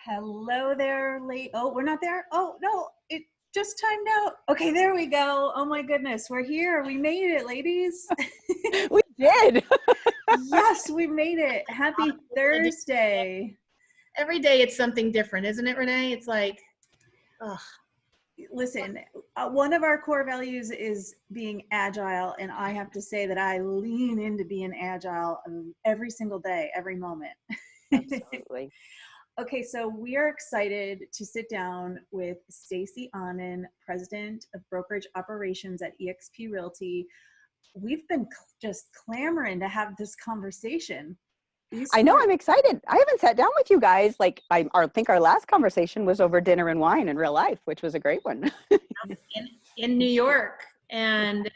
Hello there, late. Oh, we're not there? Oh, no, it just timed out. Okay, there we go. Oh my goodness, we're here. We made it, ladies. We did. Yes, we made it. Happy Thursday. Every day it's something different, isn't it, Renee? It's like, ugh. Listen, one of our core values is being agile, and I have to say that I lean into being agile every single day, every moment. Absolutely. Okay, so we are excited to sit down with Stacey Onnen, President of Brokerage Operations at eXp Realty. We've been just clamoring to have this conversation. I know, I'm excited. I haven't sat down with you guys. Like I think our last conversation was over dinner and wine in real life, which was a great one. in New York and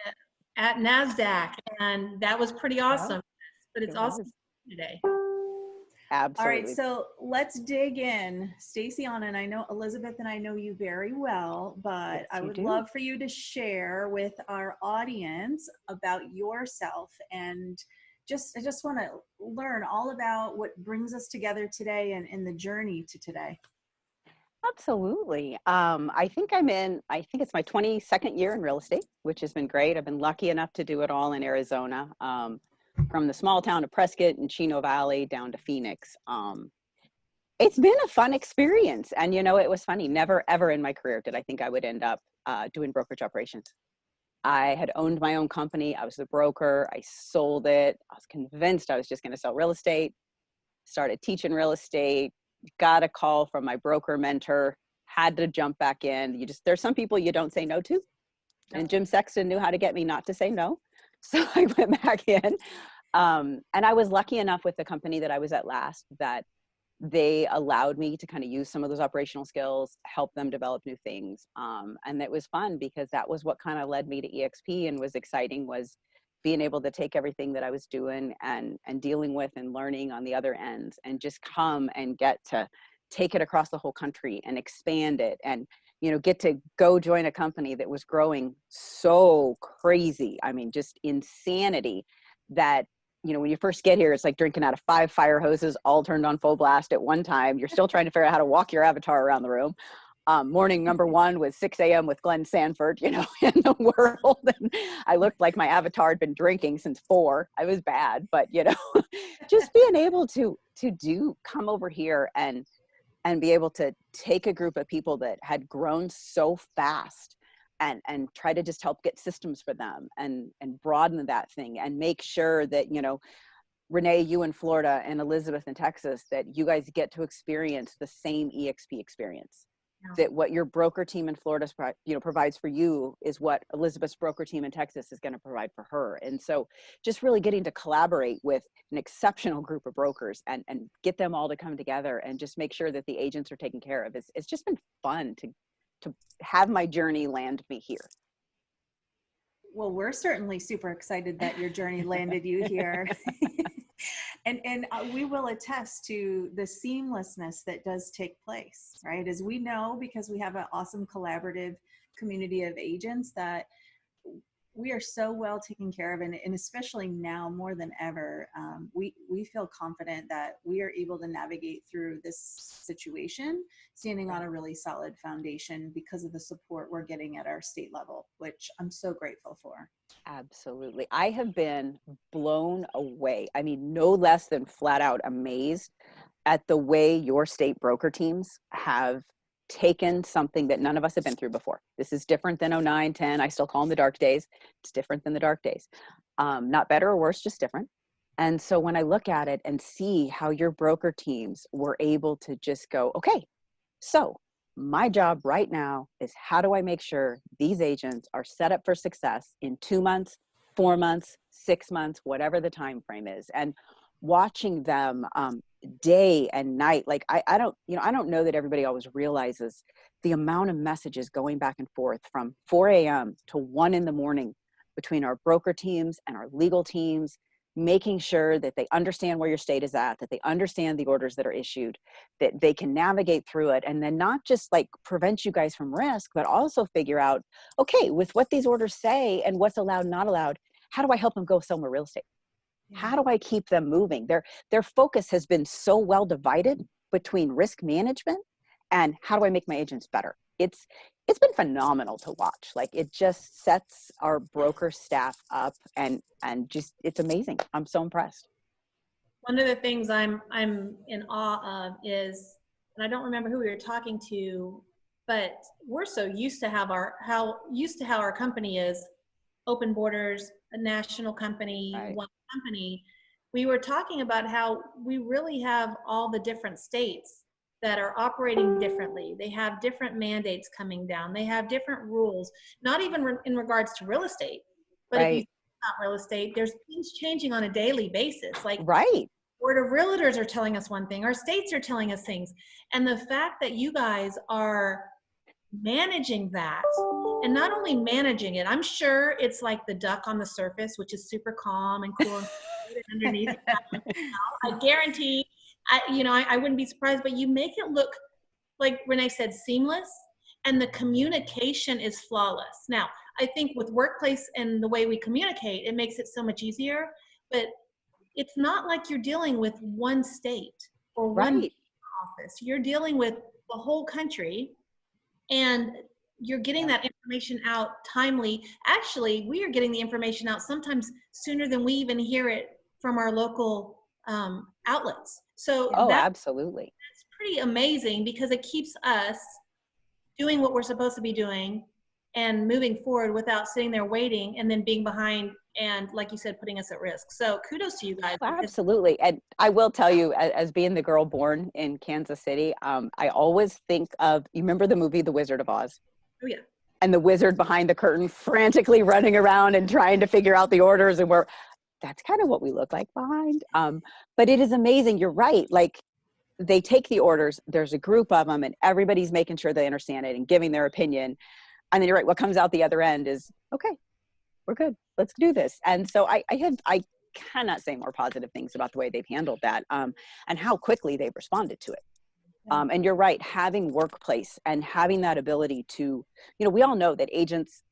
at NASDAQ, and that was pretty awesome. But it's awesome today. Absolutely. All right, so let's dig in. Stacey Onnen, I know Elizabeth and I know you very well, but Yes, I would love for you to share with our audience about yourself, and I just want to learn all about what brings us together today and the journey to today. Absolutely. I think it's my 22nd year in real estate, which has been great. I've been lucky enough to do it all in Arizona, from the small town of Prescott and Chino Valley down to Phoenix. It's been a fun experience. And, it was funny. Never, ever in my career did I think I would end up doing brokerage operations. I had owned my own company. I was the broker. I sold it. I was convinced I was just going to sell real estate. Started teaching real estate. Got a call from my broker mentor. Had to jump back in. There's some people you don't say no to. And Jim Sexton knew how to get me not to say no. So I went back in. And I was lucky enough with the company that I was at last that they allowed me to kind of use some of those operational skills, help them develop new things. And it was fun because that was what kind of led me to eXp and was exciting, was being able to take everything that I was doing and dealing with and learning on the other ends and just come and get to take it across the whole country and expand it and, get to go join a company that was growing so crazy. I mean, just insanity that, when you first get here, it's like drinking out of 5 fire hoses all turned on full blast at one time. You're still trying to figure out how to walk your avatar around the room. Morning number 1 was 6 a.m. with Glenn Sanford, in the world. And I looked like my avatar had been drinking since 4. I was bad, but, just being able to come over here and be able to take a group of people that had grown so fast and try to just help get systems for them and broaden that thing and make sure that, Renee, you in Florida and Elizabeth in Texas, that you guys get to experience the same eXp experience. Yeah. That what your broker team in Florida, provides for you is what Elizabeth's broker team in Texas is going to provide for her. And so just really getting to collaborate with an exceptional group of brokers and get them all to come together and just make sure that the agents are taken care of. It's just been fun to have my journey land me here. Well, we're certainly super excited that your journey landed you here. And we will attest to the seamlessness that does take place, right? As we know, because we have an awesome collaborative community of agents, that we are so well taken care of, and especially now more than ever, we feel confident that we are able to navigate through this situation, standing on a really solid foundation because of the support we're getting at our state level, which I'm so grateful for. Absolutely. I have been blown away. I mean, no less than flat out amazed at the way your state broker teams have taken something that none of us have been through before. This is different than 09, 10. I still call them the dark days. It's different than the dark days. Not better or worse, just different. And so when I look at it and see how your broker teams were able to just go, okay, so my job right now is how do I make sure these agents are set up for success in 2 months, 4 months, 6 months, whatever the time frame is. And watching them day and night, like I don't know that everybody always realizes the amount of messages going back and forth from 4 a.m. to 1 in the morning between our broker teams and our legal teams, making sure that they understand where your state is at, that they understand the orders that are issued, that they can navigate through it, and then not just like prevent you guys from risk, but also figure out, okay, with what these orders say and what's allowed, not allowed, how do I help them go sell more real estate? How do I keep them moving? Their focus has been so well divided between risk management and how do I make my agents better. It's been phenomenal to watch. Like, it just sets our broker staff up, and just, it's amazing. I'm so impressed. One of the things I'm in awe of is, and I don't remember who we were talking to, but we're so used to how our company is, open borders, a national company, Right. one company. We were talking about how we really have all the different states that are operating differently. They have different mandates coming down. They have different rules, not even in regards to real estate, but if you think about real estate, there's things changing on a daily basis. Like, Right. Board of Realtors are telling us one thing, our states are telling us things. And the fact that you guys are managing that, and not only managing it, I'm sure it's like the duck on the surface, which is super calm and cool, and underneath. I guarantee, I wouldn't be surprised, but you make it look, like Renee said, seamless, and the communication is flawless. Now, I think with workplace and the way we communicate, it makes it so much easier, but it's not like you're dealing with one state or one office. You're dealing with the whole country, and you're getting that information out timely. Actually, we are getting the information out sometimes sooner than we even hear it from our local outlets. So Absolutely. that's pretty amazing, because it keeps us doing what we're supposed to be doing and moving forward without sitting there waiting and then being behind and, like you said, putting us at risk. So kudos to you guys. Absolutely. And I will tell you, as being the girl born in Kansas City, I always think of, you remember the movie The Wizard of Oz? Oh, yeah. And the wizard behind the curtain frantically running around and trying to figure out the orders, and that's kind of what we look like behind. But it is amazing. You're right. Like, they take the orders, there's a group of them, and everybody's making sure they understand it and giving their opinion. And then you're right, what comes out the other end is, okay, we're good, let's do this. And so I cannot say more positive things about the way they've handled that, and how quickly they've responded to it. And you're right, having workplace and having that ability to, we all know that agents,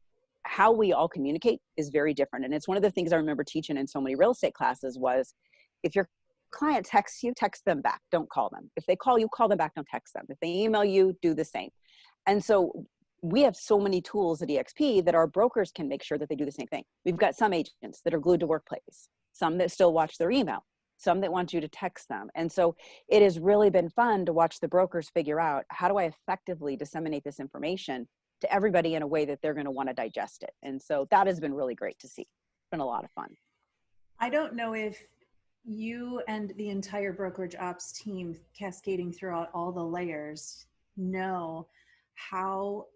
how we all communicate is very different. And it's one of the things I remember teaching in so many real estate classes was, if your client texts you, text them back, don't call them. If they call you, call them back, don't text them. If they email you, do the same. And so we have so many tools at EXP that our brokers can make sure that they do the same thing. We've got some agents that are glued to workplace, some that still watch their email, some that want you to text them. And so it has really been fun to watch the brokers figure out, how do I effectively disseminate this information to everybody in a way that they're going to want to digest it. And so that has been really great to see. It's been a lot of fun. I don't know if you and the entire brokerage ops team, cascading throughout all the layers, know how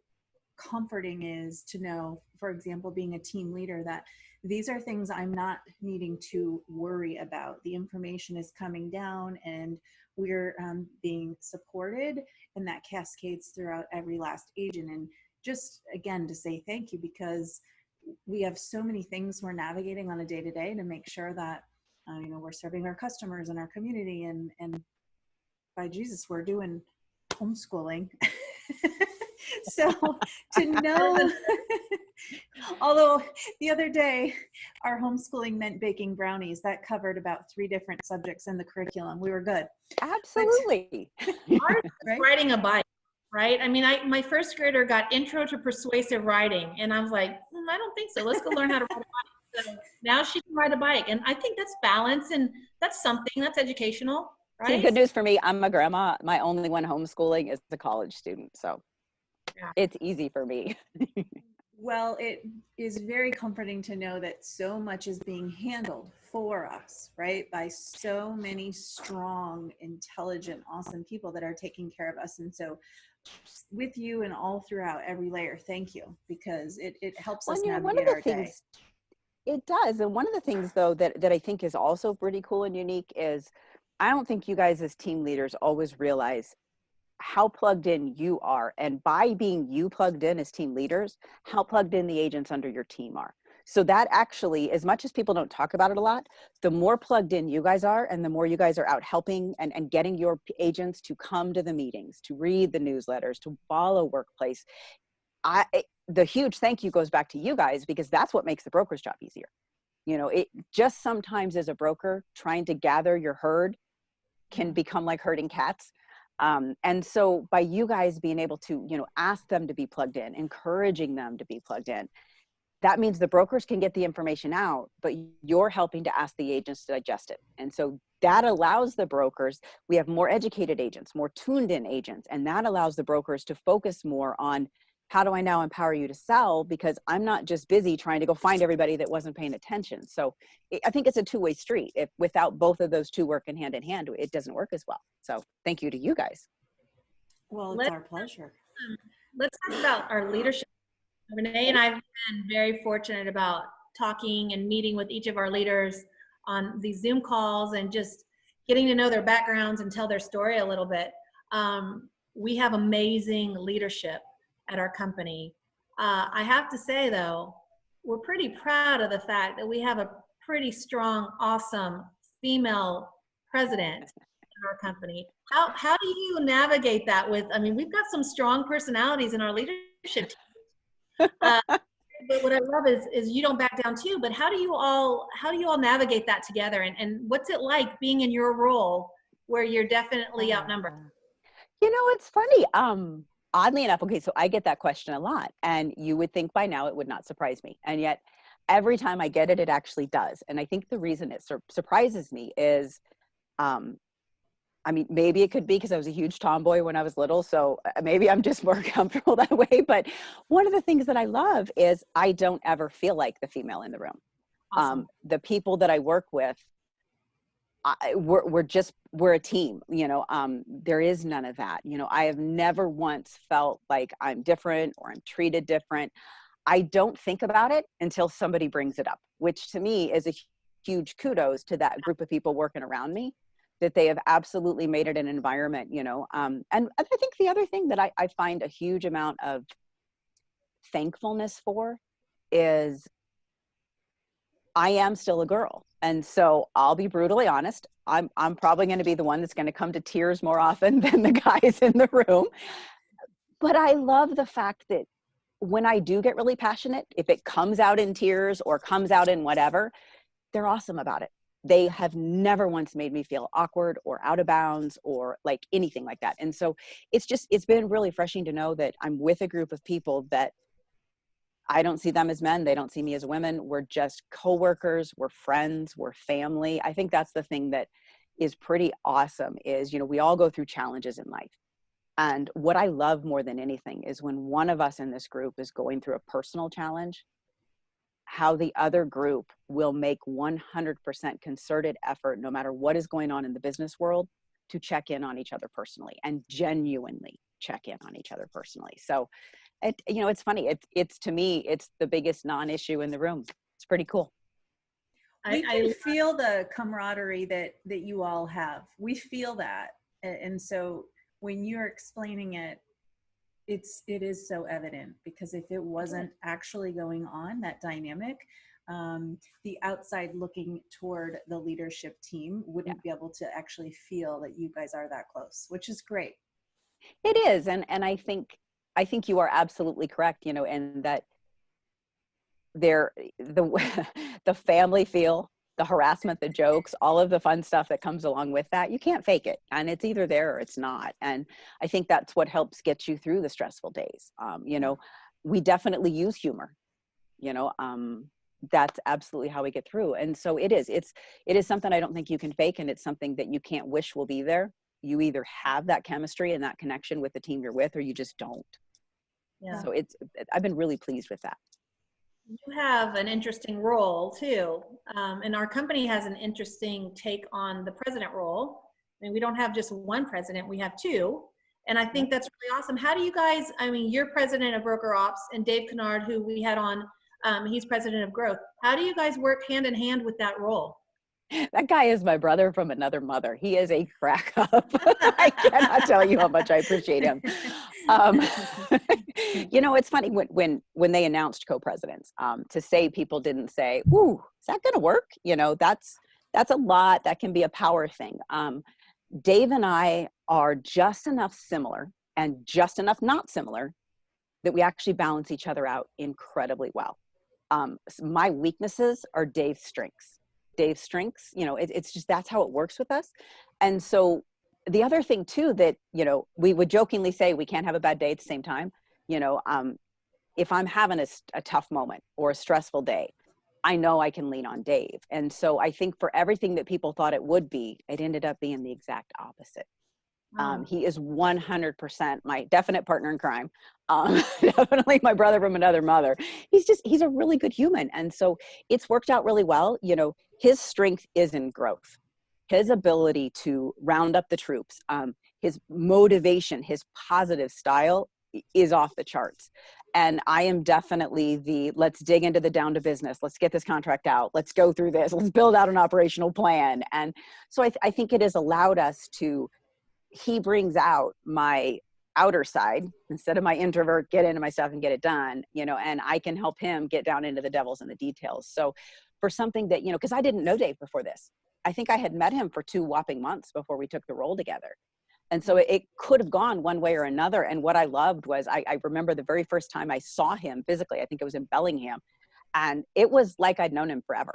comforting is to know, for example, being a team leader, that these are things I'm not needing to worry about. The information is coming down and we're being supported, and that cascades throughout every last agent. And just again, to say thank you, because we have so many things we're navigating on a day-to-day to make sure that we're serving our customers and our community, and by Jesus, we're doing homeschooling. So to know, although the other day our homeschooling meant baking brownies, that covered about 3 different subjects in the curriculum. We were good. Absolutely. Ours is riding a bike, right? I mean, my first grader got Intro to Persuasive Writing, and I was like, I don't think so. Let's go learn how to ride a bike. So now she can ride a bike, and I think that's balance, and that's something that's educational, right? See, good news for me, I'm a grandma. My only one homeschooling is a college student, so it's easy for me. Well, it is very comforting to know that so much is being handled for us, right, by so many strong, intelligent, awesome people that are taking care of us. And so with you and all throughout every layer, thank you, because it helps us navigate our day. It does. And one of the things, though, that I think is also pretty cool and unique is, I don't think you guys as team leaders always realize how plugged in you are. And by being you plugged in as team leaders, how plugged in the agents under your team are. So that actually, as much as people don't talk about it a lot, the more plugged in you guys are, and the more you guys are out helping and getting your agents to come to the meetings, to read the newsletters, to follow workplace. The huge thank you goes back to you guys, because that's what makes the broker's job easier. It just sometimes as a broker, trying to gather your herd can become like herding cats. And so by you guys being able to, ask them to be plugged in, encouraging them to be plugged in, that means the brokers can get the information out, but you're helping to ask the agents to digest it. And so that allows the brokers, we have more educated agents, more tuned in agents, and that allows the brokers to focus more on how do I now empower you to sell, because I'm not just busy trying to go find everybody that wasn't paying attention. So I think it's a two-way street. If without both of those two working hand in hand, it doesn't work as well. So thank you to you guys. Well, it's our pleasure. Let's talk about our leadership. Renee and I have been very fortunate about talking and meeting with each of our leaders on these Zoom calls and just getting to know their backgrounds and tell their story a little bit. We have amazing leadership at our company. I have to say though, we're pretty proud of the fact that we have a pretty strong, awesome female president in our company. How do you navigate that with, we've got some strong personalities in our leadership team. But what I love is you don't back down too, but how do you all navigate that together, and what's it like being in your role where you're definitely outnumbered? It's funny. Oddly enough, okay, so I get that question a lot, and you would think by now it would not surprise me. And yet every time I get it, it actually does. And I think the reason it surprises me is, maybe it could be because I was a huge tomboy when I was little, so maybe I'm just more comfortable that way. But one of the things that I love is I don't ever feel like the female in the room. Awesome. The people that I work with, we're a team. There is none of that. I have never once felt like I'm different or I'm treated different. I don't think about it until somebody brings it up, which to me is a huge kudos to that group of people working around me, that they have absolutely made it an environment, and I think the other thing that I find a huge amount of thankfulness for is I am still a girl. And so I'll be brutally honest. I'm probably going to be the one that's going to come to tears more often than the guys in the room. But I love the fact that when I do get really passionate, if it comes out in tears or comes out in whatever, they're awesome about it. They have never once made me feel awkward or out of bounds or like anything like that. And so it's been really refreshing to know that I'm with a group of people that I don't see them as men. They don't see me as women. We're just coworkers. We're friends. We're family. I think that's the thing that is pretty awesome is, we all go through challenges in life. And what I love more than anything is when one of us in this group is going through a personal challenge, how the other group will make 100% concerted effort, no matter what is going on in the business world, to check in on each other personally and genuinely check in on each other personally. So, it's funny. It's to me, it's the biggest non-issue in the room. It's pretty cool. We can feel the camaraderie that you all have. We feel that. And so when you're explaining it, it is so evident, because if it wasn't actually going on, that dynamic, the outside looking toward the leadership team wouldn't be able to actually feel that you guys are that close, which is great. It is. And I think you are absolutely correct, and that the family feel, the harassment, the jokes, all of the fun stuff that comes along with that, you can't fake it. And it's either there or it's not. And I think that's what helps get you through the stressful days. We definitely use humor, that's absolutely how we get through. And so it is something I don't think you can fake. And it's something that you can't wish will be there. You either have that chemistry and that connection with the team you're with, or you just don't. Yeah. So I've been really pleased with that. You have an interesting role too. And our company has an interesting take on the president role. We don't have just one president, we have two. And I think that's really awesome. How do you guys, you're president of Broker Ops, and Dave Kennard, who we had on, he's president of Growth. How do you guys work hand in hand with that role? That guy is my brother from another mother. He is a crack up. I cannot tell you how much I appreciate him. It's funny when they announced co-presidents, to say people didn't say, "Ooh, is that going to work?" That's a lot. That can be a power thing. Dave and I are just enough similar and just enough not similar that we actually balance each other out incredibly well. My weaknesses are Dave's strengths. It's just, that's how it works with us. And so the other thing too, that, you know, we would jokingly say we can't have a bad day at the same time. You know, if I'm having a tough moment or a stressful day, I know I can lean on Dave. And so I think for everything that people thought it would be, it ended up being the exact opposite. Oh, He is 100% my definite partner in crime. Definitely my brother from another mother. He's a really good human. And so it's worked out really well. You know, his strength is in growth, his ability to round up the troops, his motivation, his positive style is off the charts. And I am definitely let's dig into the down to business. Let's get this contract out. Let's go through this. Let's build out an operational plan. And so I think it has allowed us to, he brings out my outer side instead of my introvert, get into my stuff and get it done, you know, and I can help him get down into the devils and the details. So for something that, you know, because I didn't know Dave before this, I think I had met him for 2 whopping months before we took the role together. And so it could have gone one way or another. And what I loved was I remember the very first time I saw him physically, I think it was in Bellingham, and it was like I'd known him forever.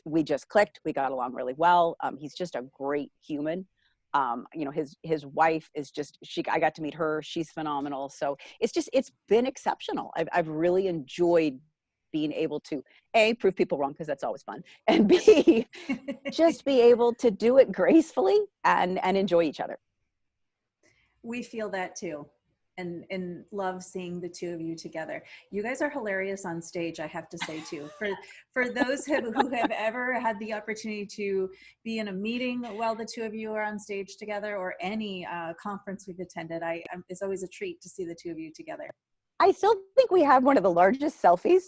We just clicked. We got along really well. He's just a great human. You know, his wife is just, I got to meet her. She's phenomenal. So it's been exceptional. I've really enjoyed being able to A, prove people wrong, because that's always fun, and B, just be able to do it gracefully and enjoy each other. We feel that too, and love seeing the two of you together. You guys are hilarious on stage, I have to say too. For those who have ever had the opportunity to be in a meeting while the two of you are on stage together, or any conference we've attended, it's always a treat to see the two of you together. I still think we have one of the largest selfies.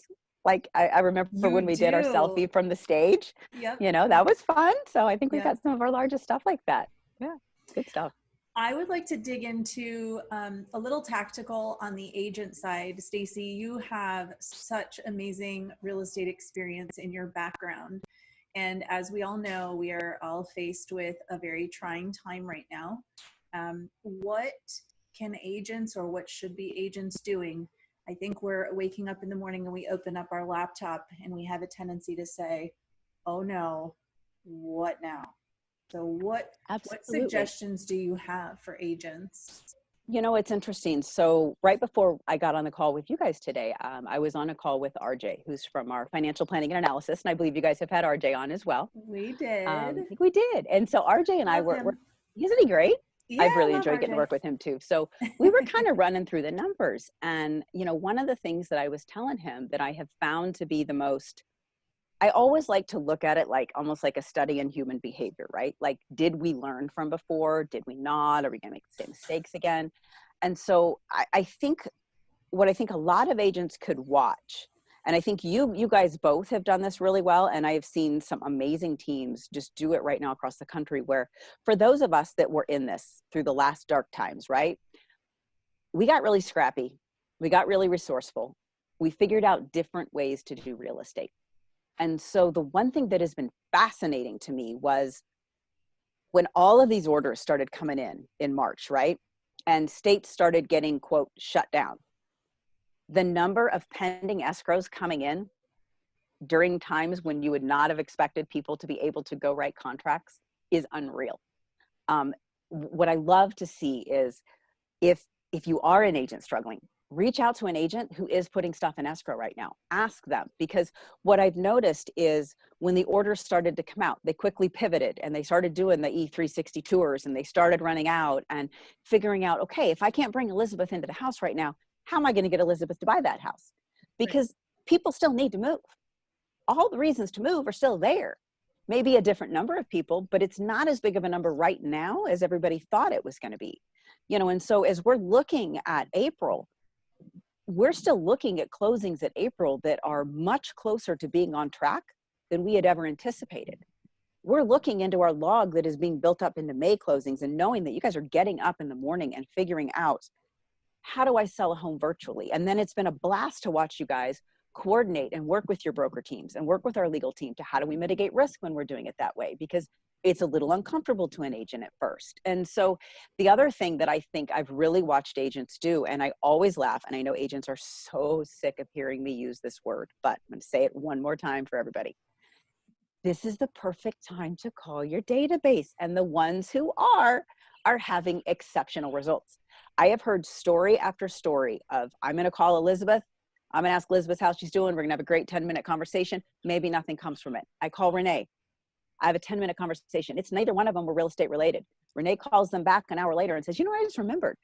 Like I remember when we did our do. selfie from the stage. Yep. You know, that was fun. So I think we've Yep. got some of our largest stuff like that. Yeah, good stuff. I would like to dig into a little tactical on the agent side. Stacey, you have such amazing real estate experience in your background. And as we all know, we are all faced with a very trying time right now. What can agents, or what should be agents doing? I think we're waking up in the morning and we open up our laptop and we have a tendency to say, oh no, what now? So what suggestions do you have for agents? You know, it's interesting. So right before I got on the call with you guys today, I was on a call with RJ, who's from our financial planning and analysis. And I believe you guys have had RJ on as well. We did. I think we did. And so RJ and I were, isn't he great? Yeah, I've really enjoyed getting to work with him too. So we were kind of running through the numbers. And, you know, one of the things that I was telling him that I have found to be the most, I always like to look at it like almost like a study in human behavior, right? Like, did we learn from before? Did we not? Are we going to make the same mistakes again? And so I think what I think a lot of agents could watch, and I think you guys both have done this really well, and I have seen some amazing teams just do it right now across the country, where for those of us that were in this through the last dark times, right? We got really scrappy. We got really resourceful. We figured out different ways to do real estate. And so the one thing that has been fascinating to me was when all of these orders started coming in March, right? And states started getting, quote, shut down. The number of pending escrows coming in during times when you would not have expected people to be able to go write contracts is unreal. What I love to see is if you are an agent struggling, reach out to an agent who is putting stuff in escrow right now. Ask them, because what I've noticed is when the orders started to come out, they quickly pivoted and they started doing the E360 tours, and they started running out and figuring out, okay, if I can't bring Elizabeth into the house right now, how am I going to get Elizabeth to buy that house? Because people still need to move. All the reasons to move are still there. Maybe a different number of people, but it's not as big of a number right now as everybody thought it was going to be. You know, and so as we're looking at April, we're still looking at closings at April that are much closer to being on track than we had ever anticipated. We're looking into our log that is being built up into May closings, and knowing that you guys are getting up in the morning and figuring out, how do I sell a home virtually? And then it's been a blast to watch you guys coordinate and work with your broker teams and work with our legal team to how do we mitigate risk when we're doing it that way, because it's a little uncomfortable to an agent at first. And so the other thing that I think I've really watched agents do, and I always laugh, and I know agents are so sick of hearing me use this word, but I'm going to say it one more time for everybody. this is the perfect time to call your database. And the ones who are having exceptional results. I have heard story after story of, I'm going to call Elizabeth. I'm going to ask Elizabeth how she's doing. We're going to have a great 10-minute conversation. Maybe nothing comes from it. I call Renee. I have a 10-minute conversation. It's neither one of them were real estate related. Renee calls them back an hour later and says, I just remembered.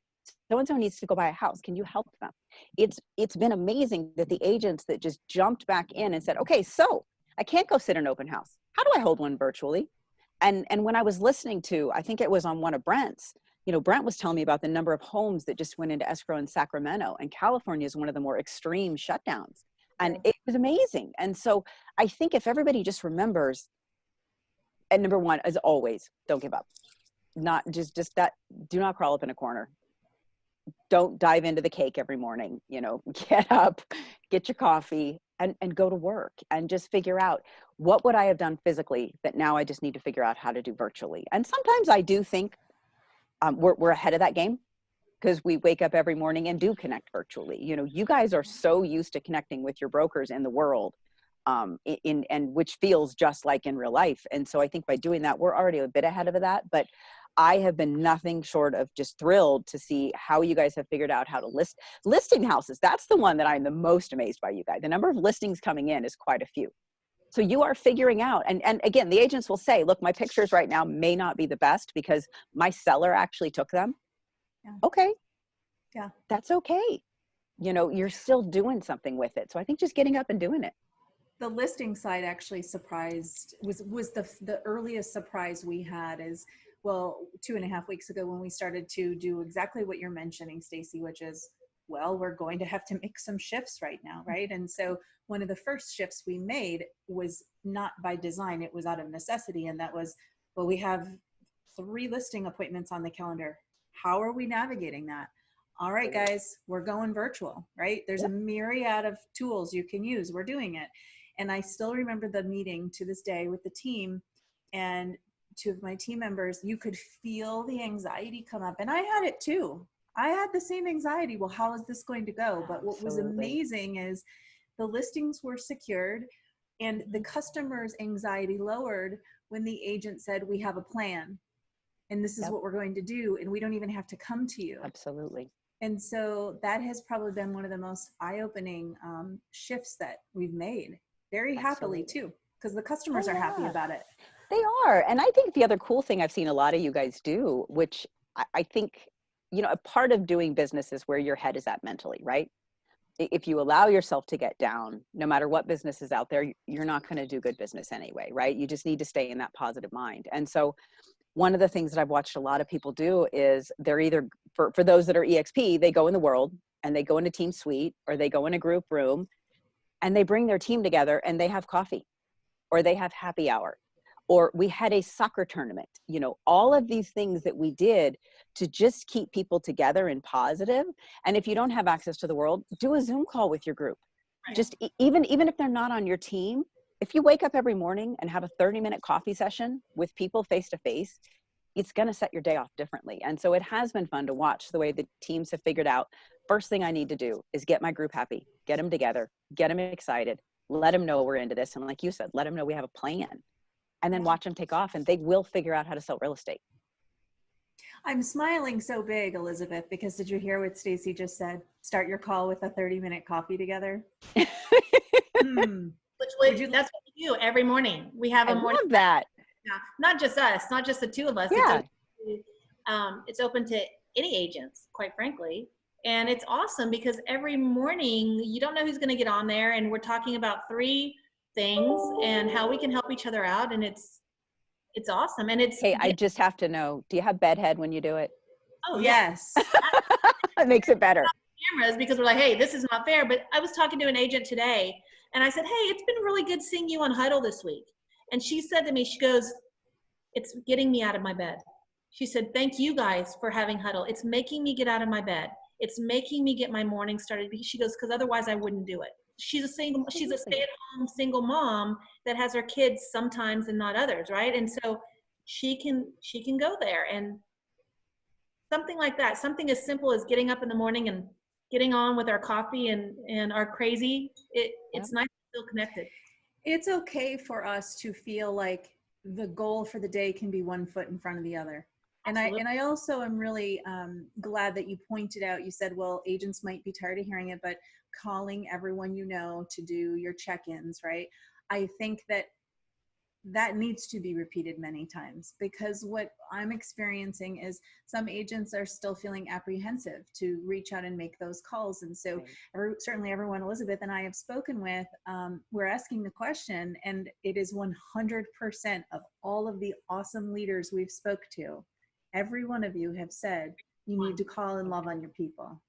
So-and-so needs to go buy a house. Can you help them? It's been amazing that the agents that just jumped back in and said, okay, so I can't go sit in an open house. How do I hold one virtually? And when I was listening to, I think it was on one of Brent's, Brent was telling me about the number of homes that just went into escrow in Sacramento, and California is one of the more extreme shutdowns. And it was amazing. And so I think if everybody just remembers, and number one, as always, don't give up. Not just that, do not crawl up in a corner. Don't dive into the cake every morning, get up, get your coffee and go to work and just figure out what would I have done physically that now I just need to figure out how to do virtually. And sometimes I do think we're ahead of that game because we wake up every morning and do connect virtually. You guys are so used to connecting with your brokers in the world and which feels just like in real life. And so I think by doing that, we're already a bit ahead of that, but I have been nothing short of just thrilled to see how you guys have figured out how to listing houses. That's the one that I'm the most amazed by you guys. The number of listings coming in is quite a few. So you are figuring out, and again, the agents will say, look, my pictures right now may not be the best because my seller actually took them. Yeah. Okay. Yeah. That's okay. You're still doing something with it. So I think just getting up and doing it. The listing side actually was the earliest surprise we had is, 2.5 weeks ago when we started to do exactly what you're mentioning, Stacey, which is, we're going to have to make some shifts right now, right? And so one of the first shifts we made was not by design, it was out of necessity. And that was, we have 3 listing appointments on the calendar. How are we navigating that? All right, guys, we're going virtual, right? There's a myriad of tools you can use. We're doing it. And I still remember the meeting to this day with the team, and 2 of my team members, you could feel the anxiety come up. And I had it too. I had the same anxiety. Well, how is this going to go? But what was amazing is the listings were secured and the customer's anxiety lowered when the agent said, we have a plan and this is what we're going to do. And we don't even have to come to you. Absolutely. And so that has probably been one of the most eye-opening shifts that we've made very happily too, because the customers are happy about it. They are. And I think the other cool thing I've seen a lot of you guys do, which I think, a part of doing business is where your head is at mentally, right? If you allow yourself to get down, no matter what business is out there, you're not going to do good business anyway, right? You just need to stay in that positive mind. And so one of the things that I've watched a lot of people do is they're either, for those that are EXP, they go in the world and they go in a team suite or they go in a group room and they bring their team together and they have coffee or they have happy hour. Or we had a soccer tournament, all of these things that we did to just keep people together and positive. And if you don't have access to the world, do a Zoom call with your group. Right. Just even if they're not on your team, if you wake up every morning and have a 30-minute coffee session with people face to face, it's going to set your day off differently. And so it has been fun to watch the way the teams have figured out, first thing I need to do is get my group happy, get them together, get them excited, let them know we're into this. And like you said, let them know we have a plan. And then watch them take off and they will figure out how to sell real estate. I'm smiling so big, Elizabeth, because did you hear what Stacey just said? Start your call with a 30-minute coffee together. That's what we do every morning. We have a morning. I love that. Yeah, not just us, not just the 2 of us. Yeah. It's open to any agents, quite frankly. And it's awesome because every morning you don't know who's going to get on there. And we're talking about 3 things and how we can help each other out. And it's awesome. And Hey, I just have to know, do you have bedhead when you do it? Oh, yes. It makes it better. Cameras, because we're like, hey, this is not fair. But I was talking to an agent today and I said, hey, it's been really good seeing you on Huddle this week. And she said to me, she goes, it's getting me out of my bed. She said, thank you guys for having Huddle. It's making me get out of my bed. It's making me get my morning started. She goes, because otherwise I wouldn't do it. She's a stay-at-home single mom that has her kids sometimes and not others, right? And so she can go there and something like that, something as simple as getting up in the morning and getting on with our coffee and our crazy, it's nice to feel connected. It's okay for us to feel like the goal for the day can be one foot in front of the other. Absolutely. And I also am really glad that you pointed out, you said, well, agents might be tired of hearing it, but calling everyone you know to do your check-ins, right? I think that that needs to be repeated many times, because what I'm experiencing is some agents are still feeling apprehensive to reach out and make those calls. And so certainly everyone Elizabeth and I have spoken with, we're asking the question, and it is 100% of all of the awesome leaders we've spoke to. Every one of you have said you need to call and love on your people.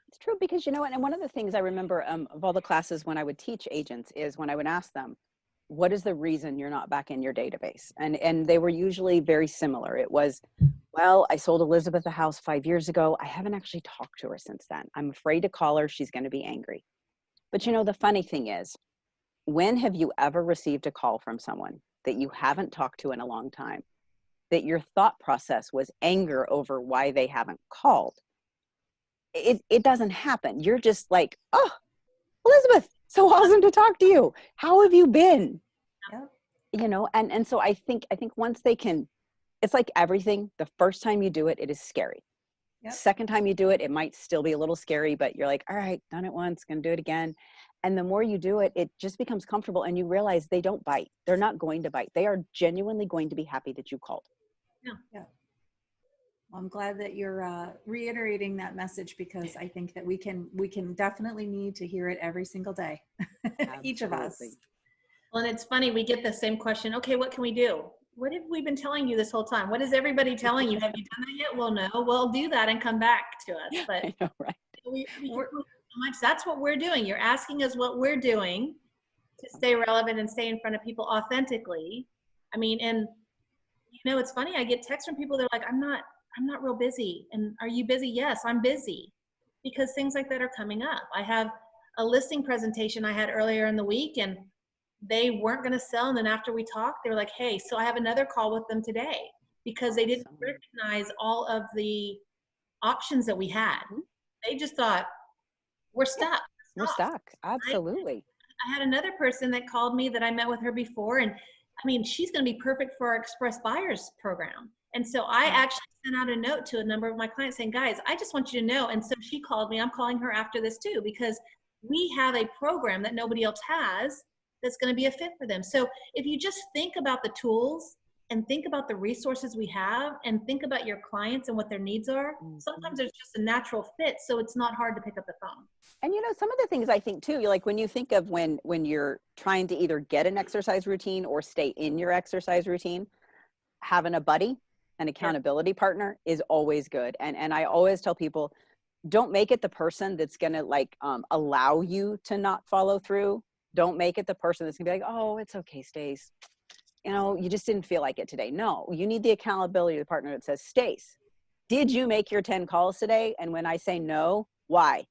It's true, because you know what, and one of the things I remember of all the classes when I would teach agents is when I would ask them, what is the reason you're not back in your database? And they were usually very similar. It was, well, I sold Elizabeth a house 5 years ago. I haven't actually talked to her since then. I'm afraid to call her. She's going to be angry. But you know, the funny thing is, when have you ever received a call from someone that you haven't talked to in a long time, that your thought process was anger over why they haven't called? It doesn't happen. You're just like, oh, Elizabeth, so awesome to talk to you. How have you been? Yep. You know, and so I think once they can, it's like everything. The first time you do it, it is scary. Yep. Second time you do it, it might still be a little scary, but you're like, all right, done it once, gonna do it again. And the more you do it, it just becomes comfortable, and you realize they don't bite. They're not going to bite. They are genuinely going to be happy that you called. Yeah. Well, I'm glad that you're reiterating that message, because I think that we can definitely need to hear it every single day, each of us. Absolutely. Well, and it's funny, we get the same question. Okay, what can we do? What have we been telling you this whole time? What is everybody telling you? Have you done that yet? Well, no. Well, do that and come back to us. But I know, right? we can do so much. That's what we're doing. You're asking us what we're doing to stay relevant and stay in front of people authentically. I mean, and you know, it's funny. I get texts from people. They're like, I'm not real busy. And are you busy? Yes, I'm busy, because things like that are coming up. I have a listing presentation I had earlier in the week, and they weren't going to sell. And then after we talked, they were like, hey, so I have another call with them today, because they didn't recognize all of the options that we had. They just thought, we're stuck. We're stuck. Absolutely. I had another person that called me that I met with her before, and I mean, she's going to be perfect for our express buyers program. And so I actually sent out a note to a number of my clients saying, guys, I just want you to know. And so she called me. I'm calling her after this too, because we have a program that nobody else has that's going to be a fit for them. So if you just think about the tools and think about the resources we have and think about your clients and what their needs are, sometimes there's just a natural fit. So it's not hard to pick up the phone. And you know, some of the things I think too, like when you think of when you're trying to either get an exercise routine or stay in your exercise routine, having a buddy, an accountability partner is always good. And I always tell people, don't make it the person that's going to like allow you to not follow through. Don't make it the person that's gonna be like, oh, it's okay, Stace. You know, you just didn't feel like it today. No, you need the accountability partner that says, Stace, did you make your 10 calls today? And when I say no, why?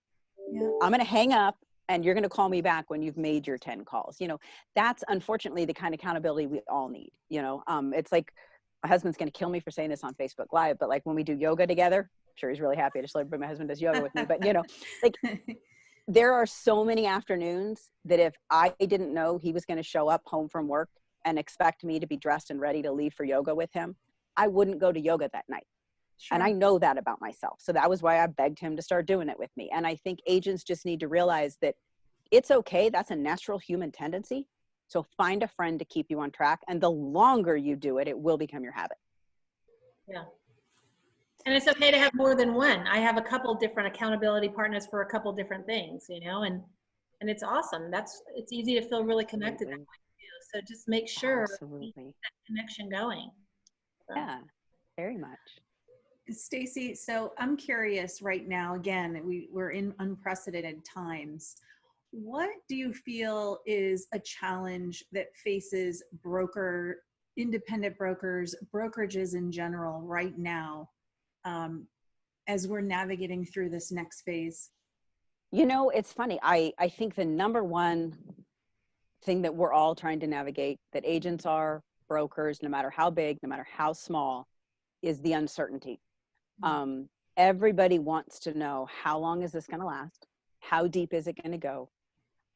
Yeah. I'm going to hang up and you're going to call me back when you've made your 10 calls. You know, that's unfortunately the kind of accountability we all need. You know, it's like, my husband's going to kill me for saying this on Facebook Live, but like when we do yoga together, I'm sure he's really happy to celebrate my husband does yoga with me, but you know, like there are so many afternoons that if I didn't know he was going to show up home from work and expect me to be dressed and ready to leave for yoga with him, I wouldn't go to yoga that night. Sure. And I know that about myself. So that was why I begged him to start doing it with me. And I think agents just need to realize that it's okay. That's a natural human tendency. So find a friend to keep you on track. And the longer you do it, it will become your habit. Yeah. And it's okay to have more than one. I have a couple different accountability partners for a couple different things, you know, and it's awesome. It's easy to feel really connected that way too. So just make sure you keep that connection going. So. Yeah, very much. Stacey, so I'm curious right now, again, we're in unprecedented times. What do you feel is a challenge that faces independent brokers, brokerages in general right now, as we're navigating through this next phase? You know, it's funny. I think the number one thing that we're all trying to navigate, that agents are, brokers, no matter how big, no matter how small, is the uncertainty. Everybody wants to know, how long is this going to last? How deep is it going to go?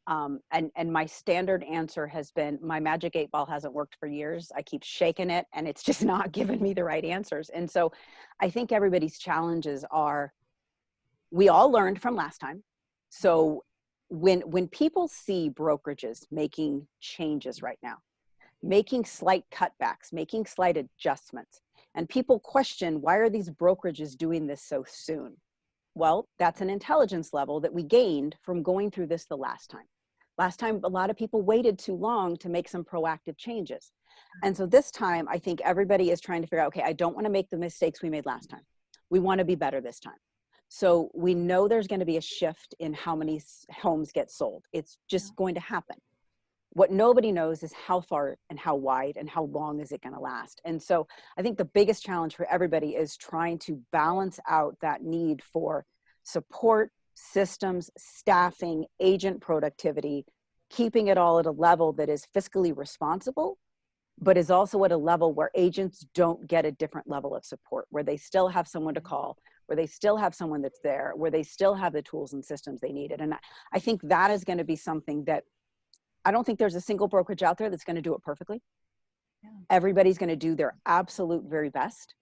And my standard answer has been, my magic 8 ball hasn't worked for years. I keep shaking it and it's just not giving me the right answers. And so I think everybody's challenges are, we all learned from last time. So when people see brokerages making changes right now, making slight cutbacks, making slight adjustments, and people question, why are these brokerages doing this so soon? Well, that's an intelligence level that we gained from going through this the last time. Last time, a lot of people waited too long to make some proactive changes. And so this time, I think everybody is trying to figure out, okay, I don't want to make the mistakes we made last time. We want to be better this time. So we know there's going to be a shift in how many homes get sold. It's just going to happen. What nobody knows is how far and how wide and how long is it going to last. And so I think the biggest challenge for everybody is trying to balance out that need for support, systems, staffing, agent productivity, keeping it all at a level that is fiscally responsible, but is also at a level where agents don't get a different level of support, where they still have someone to call, where they still have someone that's there, where they still have the tools and systems they needed. And I think that is going to be something that I don't think there's a single brokerage out there that's going to do it perfectly. Yeah. Everybody's going to do their absolute very best.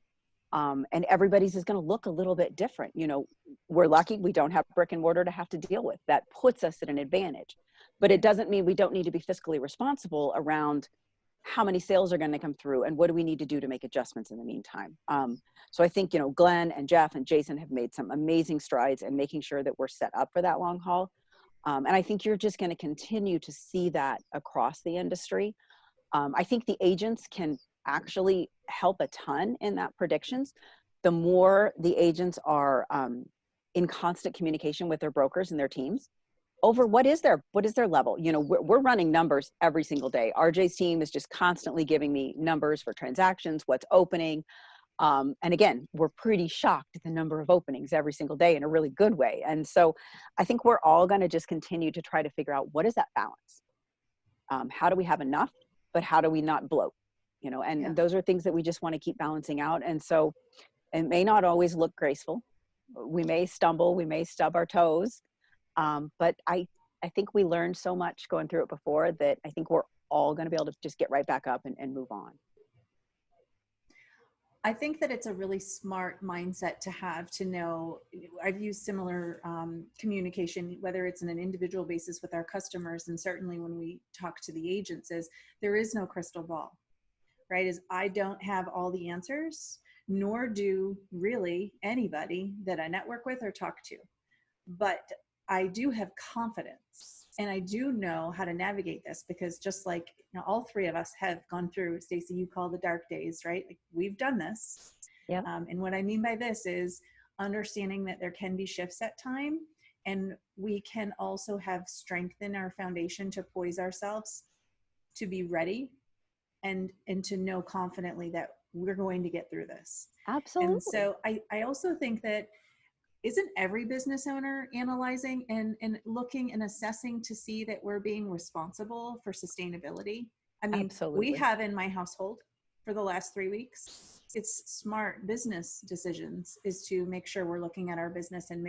And everybody's is going to look a little bit different. You know, we're lucky we don't have brick and mortar to have to deal with. That puts us at an advantage. But it doesn't mean we don't need to be fiscally responsible around how many sales are going to come through and what do we need to do to make adjustments in the meantime. So I think, you know, Glenn and Jeff and Jason have made some amazing strides in making sure that we're set up for that long haul. And I think you're just going to continue to see that across the industry. I think the agents can actually help a ton in that predictions. The more the agents are in constant communication with their brokers and their teams over what is their level. You know, we're running numbers every single day. RJ's team is just constantly giving me numbers for transactions, what's opening. And again, we're pretty shocked at the number of openings every single day in a really good way. And so I think we're all going to just continue to try to figure out, what is that balance? How do we have enough, but how do we not bloat? You know, and those are things that we just want to keep balancing out. And so it may not always look graceful. We may stumble, we may stub our toes. But I think we learned so much going through it before that I think we're all going to be able to just get right back up and move on. I think that it's a really smart mindset to have, to know. I've used similar communication, whether it's on an individual basis with our customers, and certainly when we talk to the agents, is there is no crystal ball, right? Is I don't have all the answers, nor do really anybody that I network with or talk to. But I do have confidence, and I do know how to navigate this, because just like, you know, all three of us have gone through, Stacey, you call the dark days, right? Like, we've done this. Yeah. And what I mean by this is understanding that there can be shifts at time, and we can also have strength in our foundation to poise ourselves to be ready and to know confidently that we're going to get through this. Absolutely. And so I also think that, isn't every business owner analyzing and looking and assessing to see that we're being responsible for sustainability? I mean, Absolutely. We have in my household for the last 3 weeks, it's smart business decisions, is to make sure we're looking at our business and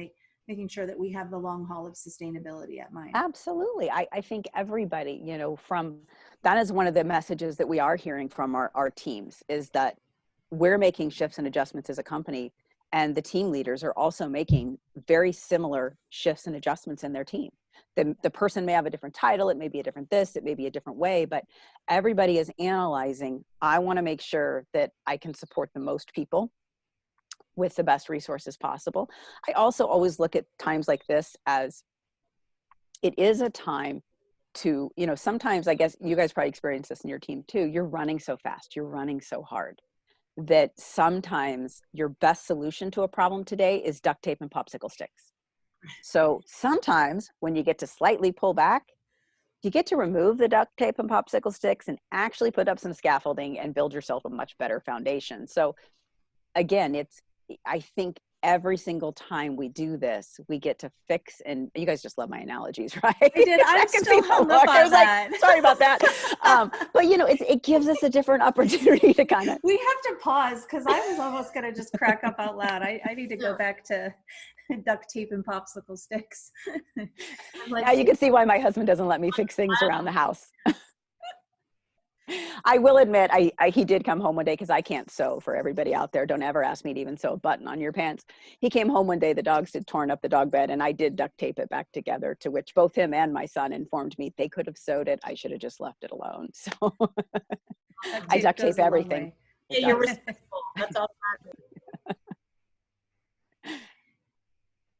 making sure that we have the long haul of sustainability at mind. Absolutely. I think everybody, you know, that is one of the messages that we are hearing from our teams, is that we're making shifts and adjustments as a company. And the team leaders are also making very similar shifts and adjustments in their team. The person may have a different title, it may be a different this, it may be a different way, but everybody is analyzing, I want to make sure that I can support the most people with the best resources possible. I also always look at times like this as, it is a time to, you know, sometimes, I guess you guys probably experience this in your team too, you're running so fast, you're running so hard, that sometimes your best solution to a problem today is duct tape and popsicle sticks. So sometimes when you get to slightly pull back, you get to remove the duct tape and popsicle sticks and actually put up some scaffolding and build yourself a much better foundation. So again, I think every single time we do this, we get to fix, and you guys just love my analogies, right? I did. I'm can still see the hung up look. I on was like, that. sorry about that. But you know, it gives us a different opportunity to kind of. We have to pause because I was almost going to just crack up out loud. I need to go back to duct tape and popsicle sticks. Now you can see why my husband doesn't let me fix things around the house. I will admit, he did come home one day, because I can't sew. For everybody out there, don't ever ask me to even sew a button on your pants. He came home one day, the dogs had torn up the dog bed, and I did duct tape it back together, to which both him and my son informed me they could have sewed it. I should have just left it alone. So I duct tape everything. Yeah, you're responsible. That's all that matters.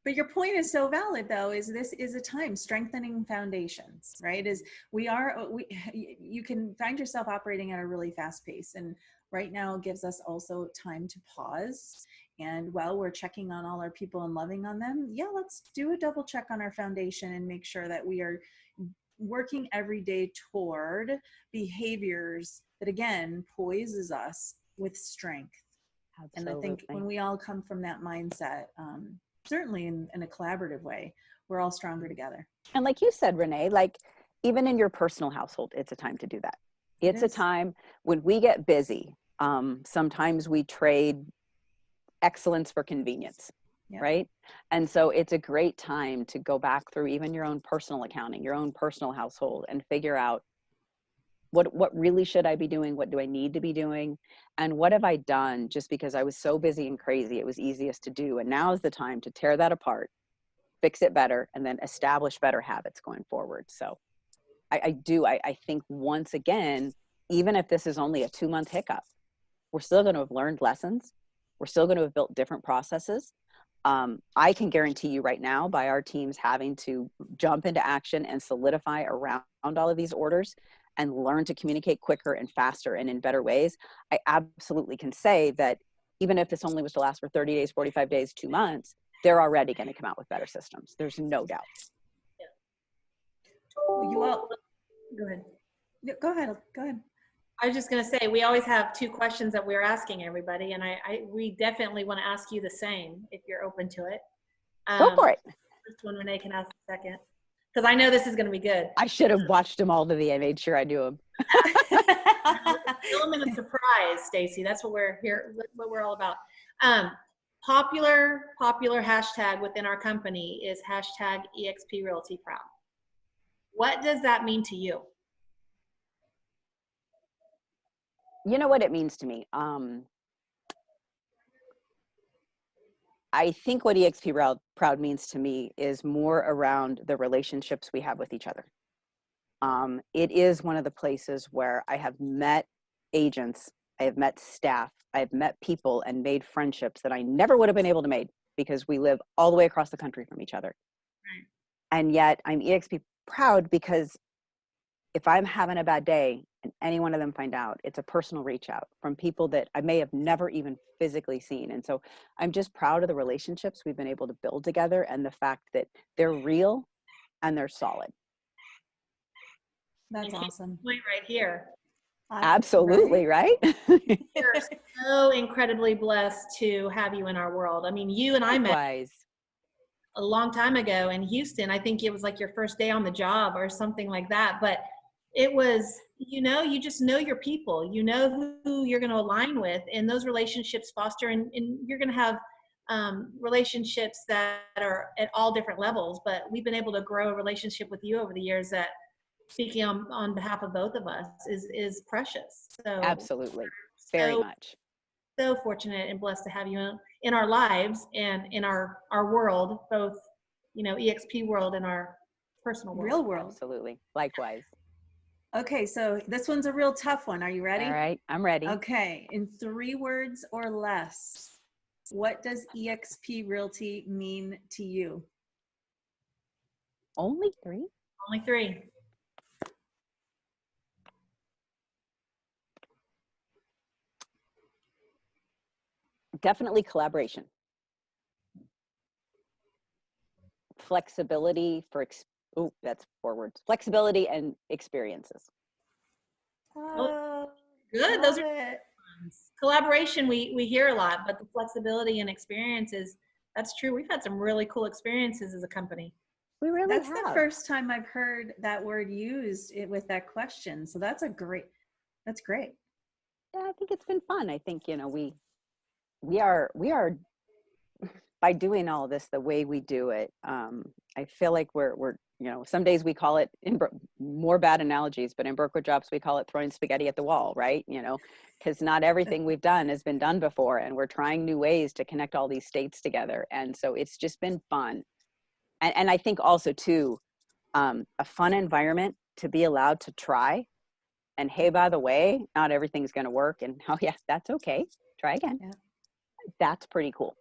But your point is so valid, though, is this is a time strengthening foundations, right? You can find yourself operating at a really fast pace. And right now gives us also time to pause. And while we're checking on all our people and loving on them, yeah, let's do a double check on our foundation and make sure that we are working every day toward behaviors that, again, poises us with strength. Absolutely. And I think when we all come from that mindset, certainly in a collaborative way, we're all stronger together. And like you said, Renee, like even in your personal household, it's a time to do that. It's a time when we get busy. Sometimes we trade excellence for convenience, right? And so it's a great time to go back through even your own personal accounting, your own personal household, and figure out what really should I be doing? What do I need to be doing? And what have I done just because I was so busy and crazy, it was easiest to do. And now is the time to tear that apart, fix it better, and then establish better habits going forward. So I think once again, even if this is only a 2-month hiccup, we're still going to have learned lessons. We're still going to have built different processes. I can guarantee you right now, by our teams having to jump into action and solidify around all of these orders and learn to communicate quicker and faster and in better ways, I absolutely can say that even if this only was to last for 30 days, 45 days, 2 months, they're already going to come out with better systems. There's no doubt. You all, Go ahead. Go ahead. I was just going to say, we always have 2 questions that we're asking everybody, and we definitely want to ask you the same if you're open to it. Go for it. First one, Renee can ask the second, because I know this is going to be good. I should have watched them all to the end. I made sure I knew them. Element of surprise, Stacey. That's what we're here. What we're all about. Popular hashtag within our company is hashtag EXP Realty Proud. What does that mean to you? You know what it means to me. I think what EXP Proud means to me is more around the relationships we have with each other. It is one of the places where I have met agents, I have met staff, I have met people and made friendships that I never would have been able to make because we live all the way across the country from each other. Right. And yet I'm EXP Proud because if I'm having a bad day and any one of them find out, it's a personal reach out from people that I may have never even physically seen. And so I'm just proud of the relationships we've been able to build together and the fact that they're real and they're solid. That's awesome. Point right here. Absolutely, right? We're so incredibly blessed to have you in our world. I mean, you and I met a long time ago in Houston. I think it was like your first day on the job or something like that. But it was, you just know your people. You know who you're going to align with, and those relationships foster, and you're going to have relationships that are at all different levels. But we've been able to grow a relationship with you over the years that, speaking on behalf of both of us, is precious. So absolutely, very much. So fortunate and blessed to have you in our lives and in our world, both EXP world and our personal world. Real world. Absolutely, likewise. Okay, so this one's a real tough one. Are you ready? All right, I'm ready. Okay, in 3 words or less, what does EXP Realty mean to you? Only 3? Only 3. Definitely collaboration. Flexibility for, that's 4 words. Flexibility and experiences. Good. Those are collaboration. We hear a lot, but the flexibility and experiences That's true. We've had some really cool experiences as a company. We really That's have. the first time I've heard that word used with that question. So that's great. Yeah, I think it's been fun. I think, you know, we are by doing all of this the way we do it. I feel like we're you know, some days we call it more bad analogies, but in brokerage jobs we call it throwing spaghetti at the wall, right? You know, because not everything we've done has been done before, and we're trying new ways to connect all these states together. And so it's just been fun. And I think also too, a fun environment to be allowed to try. And hey, by the way, not everything's going to work. And oh yeah, that's okay. Try again. Yeah. That's pretty cool.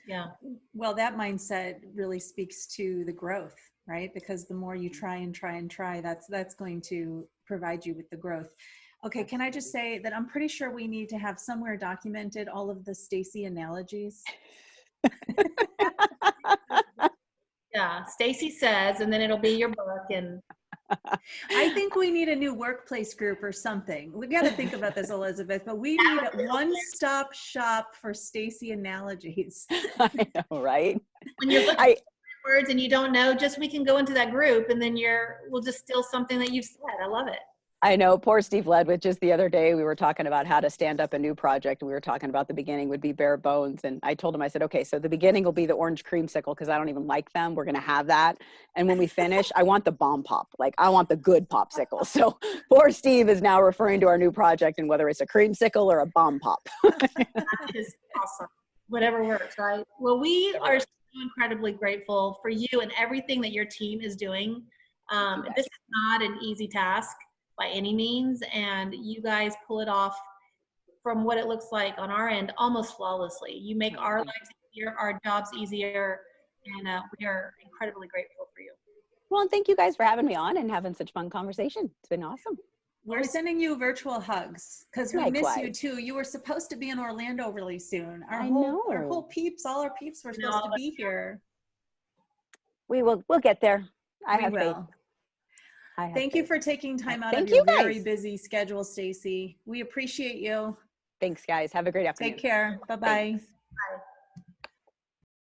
Yeah. Well, that mindset really speaks to the growth, right? Because the more you try and try and try, that's going to provide you with the growth. Okay, can I just say that I'm pretty sure we need to have somewhere documented all of the Stacey analogies. Yeah. Stacey says, and then it'll be your book. And I think we need a new workplace group or something. We got to think about this, Elizabeth, but we need a one-stop shop for Stacey analogies. I know, right? when you're looking at words and you don't know, we can go into that group and then we'll just steal something that you've said. I love it. I know, poor Steve Ledwith, just the other day, we were talking about how to stand up a new project. And we were talking about the beginning would be bare bones. And I told him, I said, okay, so the beginning will be the orange creamsicle because I don't even like them. We're going to have that. And when we finish, I want the bomb pop. Like I want the good popsicle. So poor Steve is now referring to our new project and whether it's a creamsicle or a bomb pop. That is awesome. Whatever works, right? Well, we are so incredibly grateful for you and everything that your team is doing. This is not an easy task by any means, and you guys pull it off from what it looks like on our end almost flawlessly. You make our lives easier, our jobs easier, and we are incredibly grateful for you. Well, and thank you guys for having me on and having such fun conversation. It's been awesome. We're sending you virtual hugs because we miss you Likewise. too. You were supposed to be in Orlando really soon. Our I whole peeps, all our peeps were supposed to be here. We'll get there. I have faith. Thank you for taking time out of Thank your you guys. very busy schedule, Stacey. We appreciate you. Thanks, guys. Have a great afternoon. Take care. Bye-bye. Thanks. Bye.